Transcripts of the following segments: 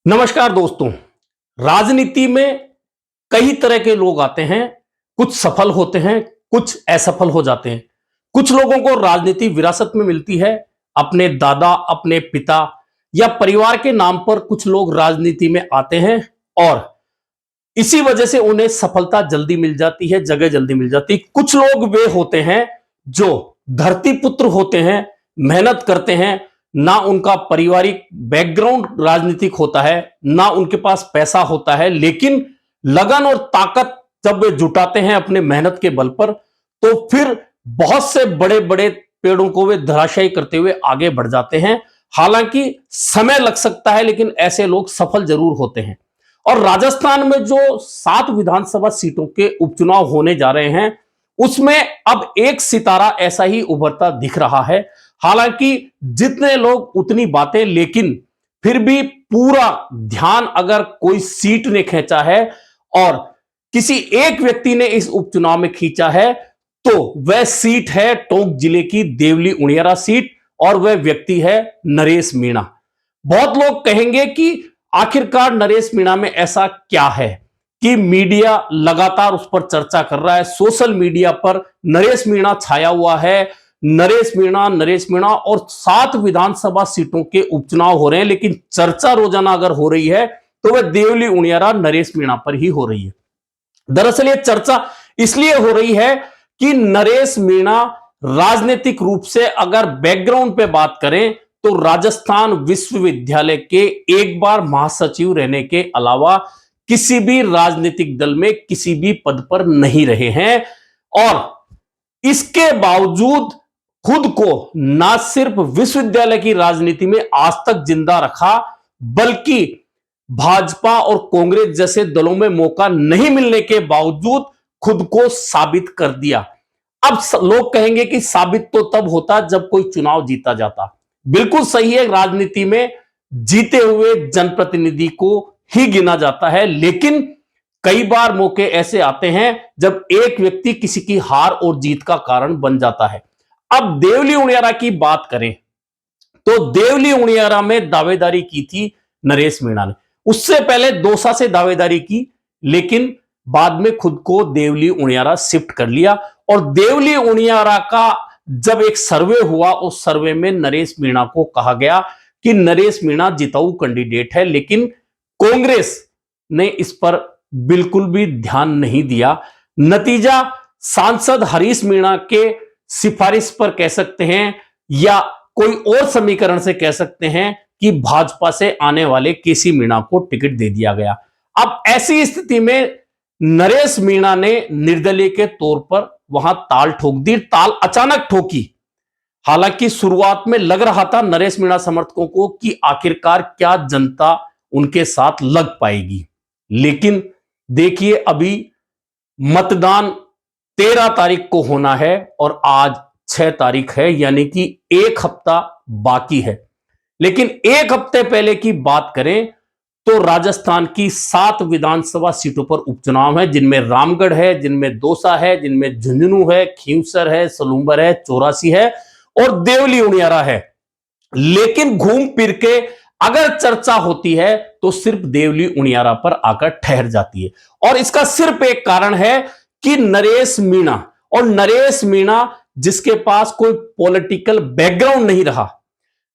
नमस्कार दोस्तों। राजनीति में कई तरह के लोग आते हैं। कुछ सफल होते हैं, कुछ असफल हो जाते हैं। कुछ लोगों को राजनीति विरासत में मिलती है। अपने दादा, अपने पिता या परिवार के नाम पर कुछ लोग राजनीति में आते हैं और इसी वजह से उन्हें सफलता जल्दी मिल जाती है, जगह जल्दी मिल जाती है। कुछ लोग वे होते हैं जो धरती पुत्र होते हैं, मेहनत करते हैं। ना उनका पारिवारिक बैकग्राउंड राजनीतिक होता है, ना उनके पास पैसा होता है, लेकिन लगन और ताकत जब वे जुटाते हैं अपने मेहनत के बल पर, तो फिर बहुत से बड़े बड़े पेड़ों को वे धराशायी करते हुए आगे बढ़ जाते हैं। हालांकि समय लग सकता है, लेकिन ऐसे लोग सफल जरूर होते हैं। और राजस्थान में जो 7 विधानसभा सीटों के उपचुनाव होने जा रहे हैं, उसमें अब एक सितारा ऐसा ही उभरता दिख रहा है। हालांकि जितने लोग उतनी बातें, लेकिन फिर भी पूरा ध्यान अगर कोई सीट ने खींचा है और किसी एक व्यक्ति ने इस उपचुनाव में खींचा है, तो वह सीट है टोंक जिले की देवली उनियारा सीट और वह व्यक्ति है नरेश मीणा। बहुत लोग कहेंगे कि आखिरकार नरेश मीणा में ऐसा क्या है कि मीडिया लगातार उस पर चर्चा कर रहा है। सोशल मीडिया पर नरेश मीणा छाया हुआ है। नरेश मीणा और 7 विधानसभा सीटों के उपचुनाव हो रहे हैं, लेकिन चर्चा रोजाना अगर हो रही है तो वह देवली उनियारा नरेश मीणा पर ही हो रही है। दरअसल यह चर्चा इसलिए हो रही है कि नरेश मीणा राजनीतिक रूप से अगर बैकग्राउंड पे बात करें तो राजस्थान विश्वविद्यालय के एक बार महासचिव रहने के अलावा किसी भी राजनीतिक दल में किसी भी पद पर नहीं रहे हैं और इसके बावजूद खुद को ना सिर्फ विश्वविद्यालय की राजनीति में आज तक जिंदा रखा, बल्कि भाजपा और कांग्रेस जैसे दलों में मौका नहीं मिलने के बावजूद खुद को साबित कर दिया। अब लोग कहेंगे कि साबित तो तब होता जब कोई चुनाव जीता जाता। बिल्कुल सही है, राजनीति में जीते हुए जनप्रतिनिधि को ही गिना जाता है, लेकिन कई बार मौके ऐसे आते हैं जब एक व्यक्ति किसी की हार और जीत का कारण बन जाता है। अब देवली उनियारा की बात करें तो देवली उनियारा में दावेदारी की थी नरेश मीणा ने। उससे पहले दौसा से दावेदारी की, लेकिन बाद में खुद को देवली उनियारा शिफ्ट कर लिया और देवली उनियारा का जब एक सर्वे हुआ, उस सर्वे में नरेश मीणा को कहा गया कि नरेश मीणा जिताऊ कैंडिडेट है, लेकिन कांग्रेस ने इस पर बिल्कुल भी ध्यान नहीं दिया। नतीजा सांसद हरीश मीणा के सिफारिश पर कह सकते हैं या कोई और समीकरण से कह सकते हैं कि भाजपा से आने वाले केसी मीणा को टिकट दे दिया गया। अब ऐसी स्थिति में नरेश मीणा ने निर्दलीय के तौर पर वहां ताल ठोक दी। ताल अचानक ठोकी। हालांकि शुरुआत में लग रहा था नरेश मीणा समर्थकों को कि आखिरकार क्या जनता उनके साथ लग पाएगी, लेकिन देखिए अभी मतदान 13 तारीख को होना है और आज 6 तारीख है, यानी कि एक हफ्ता बाकी है। लेकिन एक हफ्ते पहले की बात करें तो राजस्थान की 7 विधानसभा सीटों पर उपचुनाव है, जिनमें रामगढ़ है, जिनमें दौसा है, जिनमें झुंझुनू है, खींवसर है, सलूंबर है, चौरासी है और देवली उनियारा है। लेकिन घूम फिर के अगर चर्चा होती है तो सिर्फ देवली उनियारा पर आकर ठहर जाती है और इसका सिर्फ एक कारण है कि नरेश मीणा, और नरेश मीणा जिसके पास कोई पॉलिटिकल बैकग्राउंड नहीं रहा,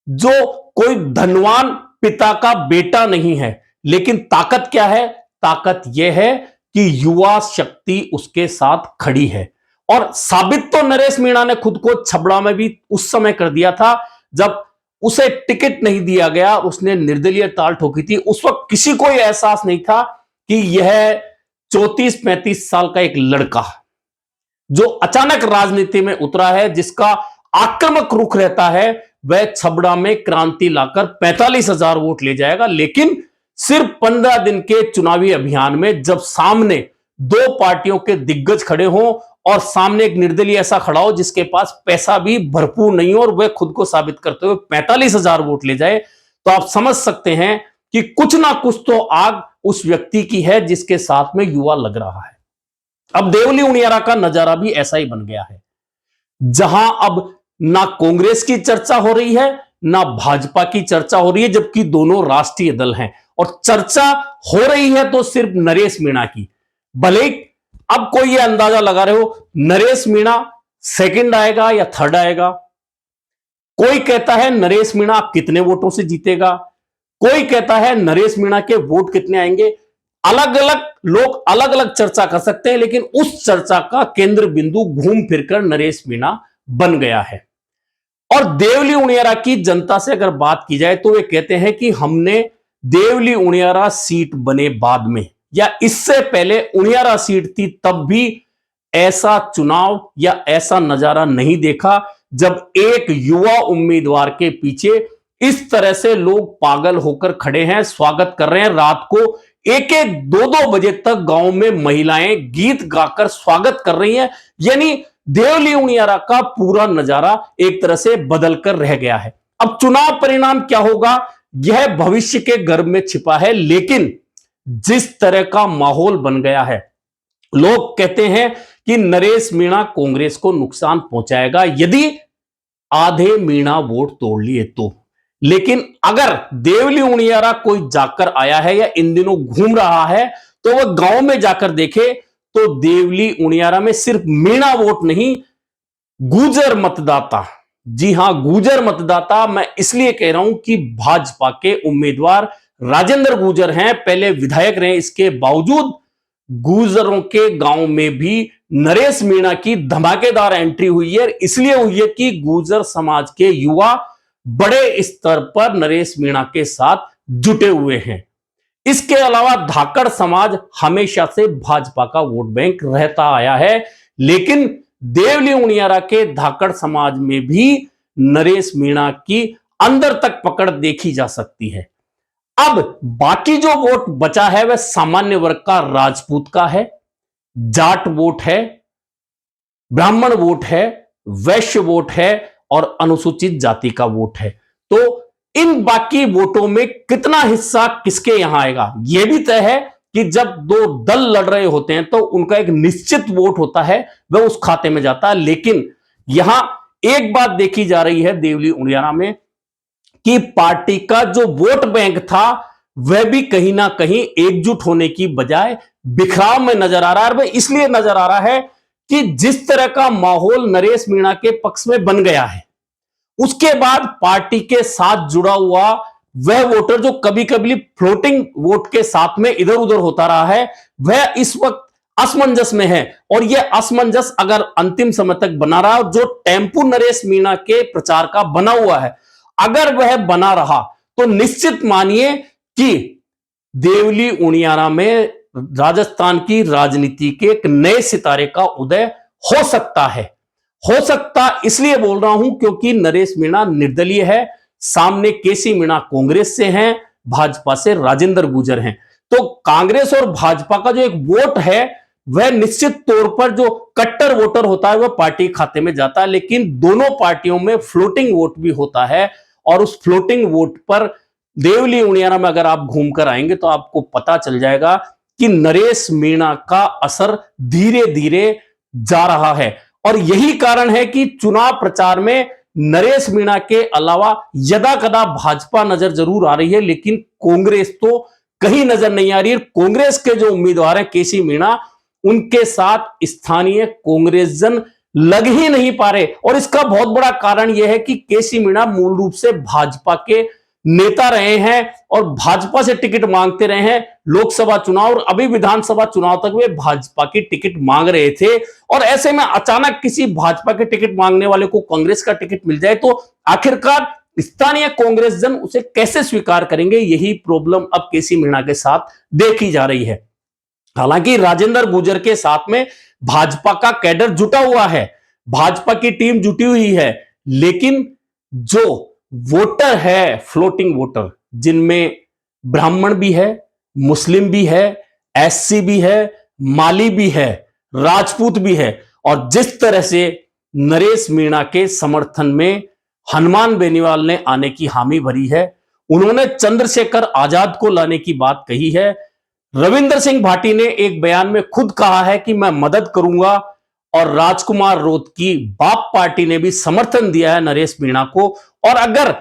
जो कोई धनवान पिता का बेटा नहीं है, लेकिन ताकत क्या है? ताकत यह है कि युवा शक्ति उसके साथ खड़ी है। और साबित तो नरेश मीणा ने खुद को छबड़ा में भी उस समय कर दिया था जब उसे टिकट नहीं दिया गया, उसने निर्दलीय ताल ठोकी थी। उस वक्त किसी को यह एहसास नहीं था कि यह 34-35 साल का एक लड़का जो अचानक राजनीति में उतरा है, जिसका आक्रामक रुख रहता है, वह छबड़ा में क्रांति लाकर 45,000 वोट ले जाएगा। लेकिन सिर्फ 15 दिन के चुनावी अभियान में जब सामने 2 पार्टियों के दिग्गज खड़े हों और सामने एक निर्दलीय ऐसा खड़ा हो जिसके पास पैसा भी भरपूर नहीं हो और वह खुद को साबित करते हुए 45,000 वोट ले जाए, तो आप समझ सकते हैं कि कुछ ना कुछ तो आग उस व्यक्ति की है जिसके साथ में युवा लग रहा है। अब देवली उनियारा का नजारा भी ऐसा ही बन गया है, जहां अब ना कांग्रेस की चर्चा हो रही है, ना भाजपा की चर्चा हो रही है, जबकि दोनों राष्ट्रीय दल हैं और चर्चा हो रही है तो सिर्फ नरेश मीणा की। भले ही अब कोई ये अंदाजा लगा रहे हो नरेश मीणा सेकंड आएगा या थर्ड आएगा, कोई कहता है नरेश मीणा कितने वोटों से जीतेगा, कोई कहता है नरेश मीणा के वोट कितने आएंगे। अलग अलग लोग अलग अलग चर्चा कर सकते हैं, लेकिन उस चर्चा का केंद्र बिंदु घूम फिरकर नरेश मीणा बन गया है। और देवली उनियारा की जनता से अगर बात की जाए तो वे कहते हैं कि हमने देवली उनियारा सीट बने बाद में या इससे पहले उनियारा सीट थी तब भी ऐसा चुनाव या ऐसा नजारा नहीं देखा जब एक युवा उम्मीदवार के पीछे इस तरह से लोग पागल होकर खड़े हैं, स्वागत कर रहे हैं। रात को एक एक दो दो बजे तक गांव में महिलाएं गीत गाकर स्वागत कर रही हैं। यानी देवली उनियारा का पूरा नजारा एक तरह से बदलकर रह गया है। अब चुनाव परिणाम क्या होगा यह भविष्य के गर्भ में छिपा है, लेकिन जिस तरह का माहौल बन गया है, लोग कहते हैं कि नरेश मीणा कांग्रेस को नुकसान पहुंचाएगा यदि आधे मीणा वोट तोड़ लिए तो। लेकिन अगर देवली उनियारा कोई जाकर आया है या इन दिनों घूम रहा है तो वह गांव में जाकर देखे तो देवली उनियारा में सिर्फ मीणा वोट नहीं, गुर्जर मतदाता, जी हां गुर्जर मतदाता, मैं इसलिए कह रहा हूं कि भाजपा के उम्मीदवार राजेंद्र गुर्जर हैं, पहले विधायक रहे, इसके बावजूद गुर्जरों के गांव में भी नरेश मीणा की धमाकेदार एंट्री हुई है। इसलिए हुई है कि गुर्जर समाज के युवा बड़े स्तर पर नरेश मीणा के साथ जुटे हुए हैं। इसके अलावा धाकड़ समाज हमेशा से भाजपा का वोट बैंक रहता आया है, लेकिन देवली उनियारा के धाकड़ समाज में भी नरेश मीणा की अंदर तक पकड़ देखी जा सकती है। अब बाकी जो वोट बचा है वह सामान्य वर्ग का, राजपूत का है, जाट वोट है, ब्राह्मण वोट है, वैश्य वोट है और अनुसूचित जाति का वोट है। तो इन बाकी वोटों में कितना हिस्सा किसके यहां आएगा यह भी तय है कि जब दो दल लड़ रहे होते हैं तो उनका एक निश्चित वोट होता है, वह उस खाते में जाता है। लेकिन यहां एक बात देखी जा रही है देवली उनियारा में कि पार्टी का जो वोट बैंक था वह भी कहीं ना कहीं एकजुट होने की बजाय बिखराव में नजर आ रहा है। वह इसलिए नजर आ रहा है कि जिस तरह का माहौल नरेश मीणा के पक्ष में बन गया है, उसके बाद पार्टी के साथ जुड़ा हुआ वह वोटर जो कभी कभी फ्लोटिंग वोट के साथ में इधर उधर होता रहा है, वह इस वक्त असमंजस में है। और यह असमंजस अगर अंतिम समय तक बना रहा, जो टेम्पू नरेश मीणा के प्रचार का बना हुआ है, अगर वह बना रहा तो निश्चित मानिए कि देवली उनियारा में राजस्थान की राजनीति के एक नए सितारे का उदय हो सकता है। हो सकता इसलिए बोल रहा हूं क्योंकि नरेश मीणा निर्दलीय है, सामने केसी मीणा कांग्रेस से हैं, भाजपा से राजेंद्र गुर्जर हैं। तो कांग्रेस और भाजपा का जो एक वोट है वह निश्चित तौर पर जो कट्टर वोटर होता है वह पार्टी खाते में जाता है, लेकिन दोनों पार्टियों में फ्लोटिंग वोट भी होता है। और उस फ्लोटिंग वोट पर देवली उनियारा में अगर आप घूमकर आएंगे तो आपको पता चल जाएगा कि नरेश मीणा का असर धीरे धीरे जा रहा है। और यही कारण है कि चुनाव प्रचार में नरेश मीणा के अलावा यदा कदा भाजपा नजर जरूर आ रही है, लेकिन कांग्रेस तो कहीं नजर नहीं आ रही है। कांग्रेस के जो उम्मीदवार हैं केसी मीणा, उनके साथ स्थानीय कांग्रेस जन लग ही नहीं पा रहे। और इसका बहुत बड़ा कारण यह है कि केसी मीणा मूल रूप से भाजपा के नेता रहे हैं और भाजपा से टिकट मांगते रहे हैं लोकसभा चुनाव और अभी विधानसभा चुनाव तक वे भाजपा की टिकट मांग रहे थे। और ऐसे में अचानक किसी भाजपा के टिकट मांगने वाले को कांग्रेस का टिकट मिल जाए तो आखिरकार स्थानीय कांग्रेस जन उसे कैसे स्वीकार करेंगे, यही प्रॉब्लम अब केसी मीणा के साथ देखी जा रही है। हालांकि राजेंद्र गुर्जर के साथ में भाजपा का कैडर जुटा हुआ है, भाजपा की टीम जुटी हुई है, लेकिन जो वोटर है फ्लोटिंग वोटर, जिनमें ब्राह्मण भी है, मुस्लिम भी है, एससी भी है, माली भी है, राजपूत भी है, और जिस तरह से नरेश मीणा के समर्थन में हनुमान बेनीवाल ने आने की हामी भरी है, उन्होंने चंद्रशेखर आजाद को लाने की बात कही है। रविंद्र सिंह भाटी ने एक बयान में खुद कहा है कि मैं मदद करूंगा, और राजकुमार रोत की बाप पार्टी ने भी समर्थन दिया है नरेश मीणा को। और अगर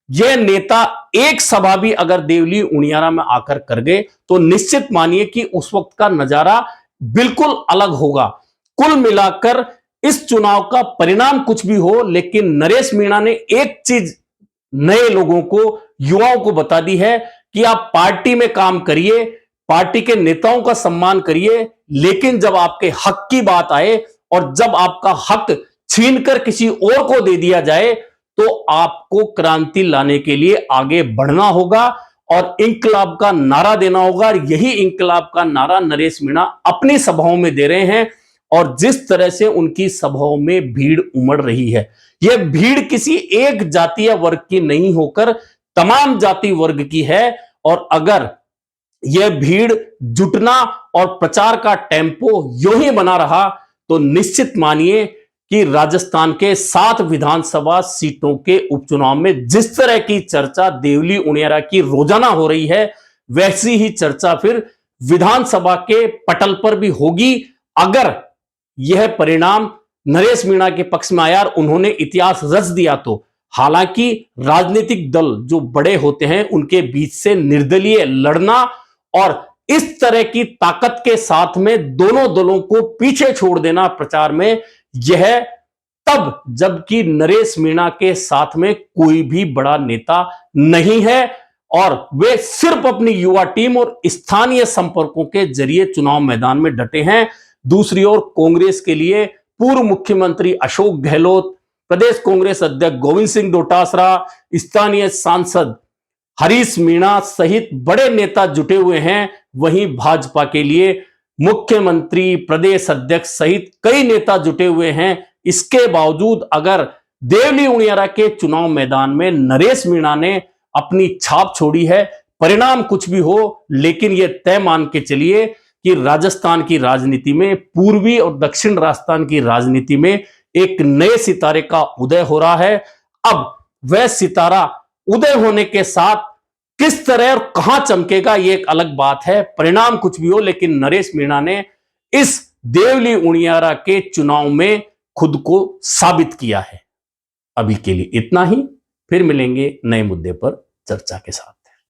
यह नेता एक सभा भी अगर देवली उनियारा में आकर कर गए तो निश्चित मानिए कि उस वक्त का नजारा बिल्कुल अलग होगा। कुल मिलाकर इस चुनाव का परिणाम कुछ भी हो, लेकिन नरेश मीणा ने एक चीज नए लोगों को, युवाओं को बता दी है कि आप पार्टी में काम करिए, पार्टी के नेताओं का सम्मान करिए, लेकिन जब आपके हक की बात आए और जब आपका हक छीनकर किसी और को दे दिया जाए तो आपको क्रांति लाने के लिए आगे बढ़ना होगा और इंकलाब का नारा देना होगा। यही इंकलाब का नारा नरेश मीणा अपनी सभाओं में दे रहे हैं और जिस तरह से उनकी सभाओं में भीड़ उमड़ रही है, यह भीड़ किसी एक जातीय वर्ग की नहीं होकर तमाम जाति वर्ग की है। और अगर यह भीड़ जुटना और प्रचार का टेम्पो यूं ही बना रहा तो निश्चित मानिए कि राजस्थान के 7 विधानसभा सीटों के उपचुनाव में जिस तरह की चर्चा देवली उनियारा की रोजाना हो रही है, वैसी ही चर्चा फिर विधानसभा के पटल पर भी होगी अगर यह परिणाम नरेश मीणा के पक्ष में आया और उन्होंने इतिहास रच दिया तो। हालांकि राजनीतिक दल जो बड़े होते हैं उनके बीच से निर्दलीय लड़ना और इस तरह की ताकत के साथ में दोनों दलों को पीछे छोड़ देना प्रचार में, यह तब जबकि नरेश मीणा के साथ में कोई भी बड़ा नेता नहीं है और वे सिर्फ अपनी युवा टीम और स्थानीय संपर्कों के जरिए चुनाव मैदान में डटे हैं। दूसरी ओर कांग्रेस के लिए पूर्व मुख्यमंत्री अशोक गहलोत, प्रदेश कांग्रेस अध्यक्ष गोविंद सिंह डोटासरा, स्थानीय सांसद हरीश मीणा सहित बड़े नेता जुटे हुए हैं। वहीं भाजपा के लिए मुख्यमंत्री, प्रदेश अध्यक्ष सहित कई नेता जुटे हुए हैं। इसके बावजूद अगर देवली उनियारा के चुनाव मैदान में नरेश मीणा ने अपनी छाप छोड़ी है, परिणाम कुछ भी हो, लेकिन यह तय मान के चलिए कि राजस्थान की राजनीति में, पूर्वी और दक्षिण राजस्थान की राजनीति में एक नए सितारे का उदय हो रहा है। अब वह सितारा उदय होने के साथ किस तरह और कहां चमकेगा यह एक अलग बात है। परिणाम कुछ भी हो, लेकिन नरेश मीणा ने इस देवली उनियारा के चुनाव में खुद को साबित किया है। अभी के लिए इतना ही, फिर मिलेंगे नए मुद्दे पर चर्चा के साथ।